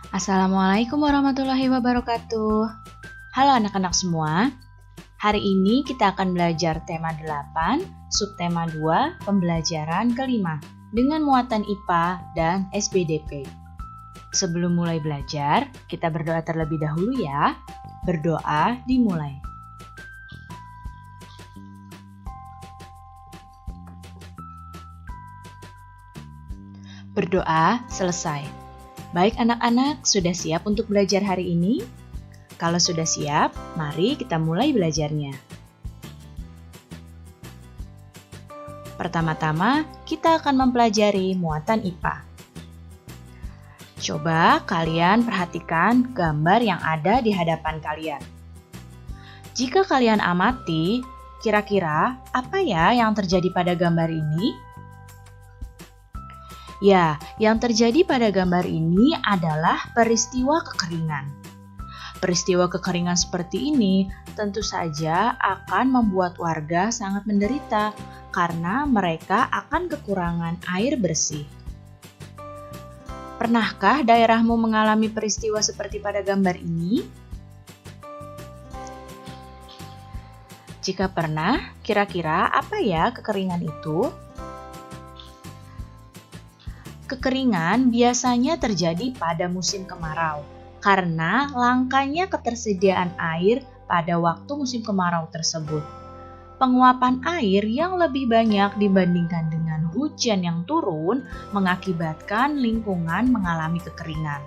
Assalamualaikum warahmatullahi wabarakatuh. Halo anak-anak semua. Hari ini kita akan belajar tema 8, subtema 2, pembelajaran kelima dengan muatan IPA dan SPDP. Sebelum mulai belajar, kita berdoa terlebih dahulu ya. Berdoa dimulai. Berdoa selesai. Baik anak-anak, sudah siap untuk belajar hari ini? Kalau sudah siap, mari kita mulai belajarnya. Pertama-tama, kita akan mempelajari muatan IPA. Coba kalian perhatikan gambar yang ada di hadapan kalian. Jika kalian amati, kira-kira apa ya yang terjadi pada gambar ini? Ya, yang terjadi pada gambar ini adalah peristiwa kekeringan. Peristiwa kekeringan seperti ini tentu saja akan membuat warga sangat menderita karena mereka akan kekurangan air bersih. Pernahkah daerahmu mengalami peristiwa seperti pada gambar ini? Jika pernah, kira-kira apa ya kekeringan itu? Kekeringan biasanya terjadi pada musim kemarau karena langkanya ketersediaan air pada waktu musim kemarau tersebut. Penguapan air yang lebih banyak dibandingkan dengan hujan yang turun mengakibatkan lingkungan mengalami kekeringan.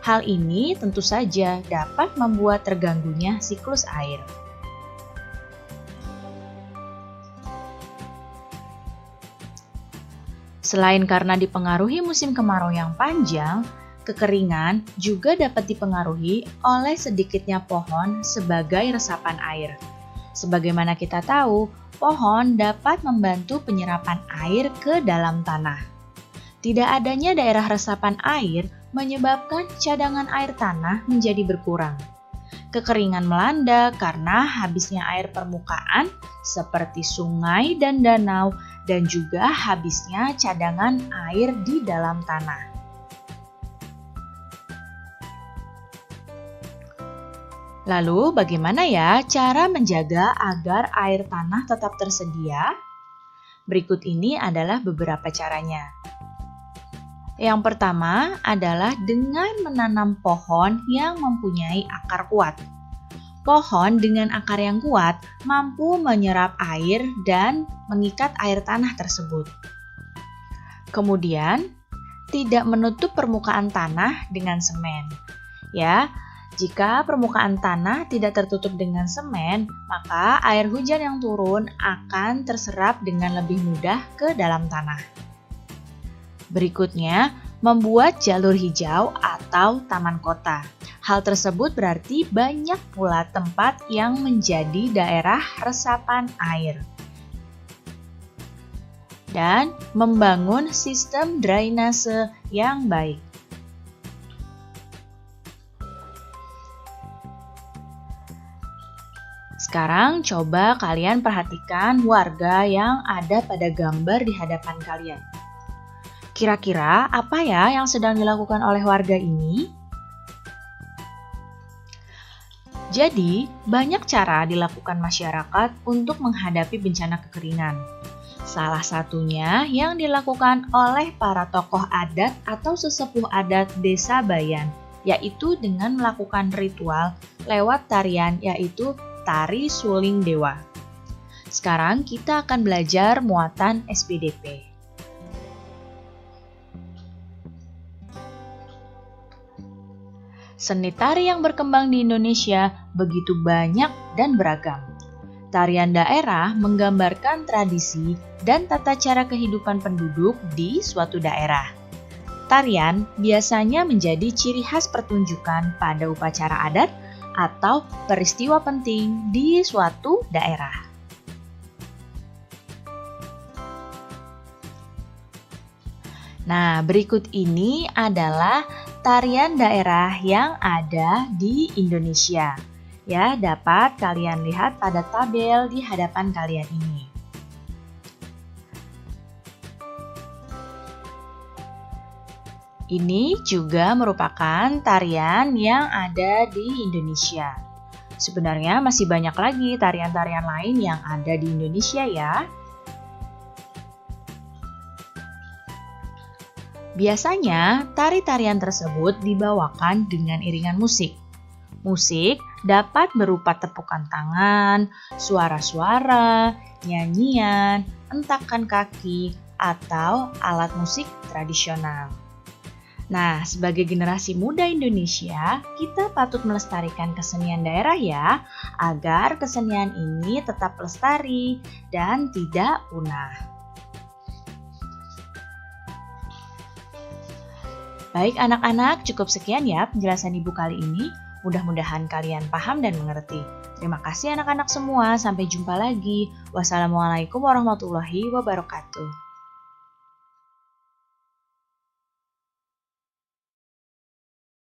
Hal ini tentu saja dapat membuat terganggunya siklus air. Selain karena dipengaruhi musim kemarau yang panjang, kekeringan juga dapat dipengaruhi oleh sedikitnya pohon sebagai resapan air. Sebagaimana kita tahu, pohon dapat membantu penyerapan air ke dalam tanah. Tidak adanya daerah resapan air menyebabkan cadangan air tanah menjadi berkurang. Kekeringan melanda karena habisnya air permukaan seperti sungai dan danau dan juga habisnya cadangan air di dalam tanah. Lalu bagaimana ya cara menjaga agar air tanah tetap tersedia? Berikut ini adalah beberapa caranya. Yang pertama adalah dengan menanam pohon yang mempunyai akar kuat. Pohon dengan akar yang kuat mampu menyerap air dan mengikat air tanah tersebut. Kemudian, tidak menutup permukaan tanah dengan semen. Ya, jika permukaan tanah tidak tertutup dengan semen, maka air hujan yang turun akan terserap dengan lebih mudah ke dalam tanah. Berikutnya, membuat jalur hijau atau taman kota. Hal tersebut berarti banyak pula tempat yang menjadi daerah resapan air. Dan membangun sistem drainase yang baik. Sekarang coba kalian perhatikan warga yang ada pada gambar di hadapan kalian. Kira-kira apa ya yang sedang dilakukan oleh warga ini? Jadi, banyak cara dilakukan masyarakat untuk menghadapi bencana kekeringan. Salah satunya yang dilakukan oleh para tokoh adat atau sesepuh adat desa Bayan, yaitu dengan melakukan ritual lewat tarian yaitu tari suling dewa. Sekarang kita akan belajar muatan SPDP. Seni tari yang berkembang di Indonesia begitu banyak dan beragam. Tarian daerah menggambarkan tradisi dan tata cara kehidupan penduduk di suatu daerah. Tarian biasanya menjadi ciri khas pertunjukan pada upacara adat atau peristiwa penting di suatu daerah. Nah, berikut ini adalah tarian daerah yang ada di Indonesia. Ya, dapat kalian lihat pada tabel di hadapan kalian ini. Ini juga merupakan tarian yang ada di Indonesia. Sebenarnya masih banyak lagi tarian-tarian lain yang ada di Indonesia ya. Biasanya, tari-tarian tersebut dibawakan dengan iringan musik. Musik dapat berupa tepukan tangan, suara-suara, nyanyian, hentakan kaki, atau alat musik tradisional. Nah, sebagai generasi muda Indonesia, kita patut melestarikan kesenian daerah ya, agar kesenian ini tetap lestari dan tidak punah. Baik anak-anak, cukup sekian ya penjelasan Ibu kali ini. Mudah-mudahan kalian paham dan mengerti. Terima kasih anak-anak semua, sampai jumpa lagi. Wassalamualaikum warahmatullahi wabarakatuh.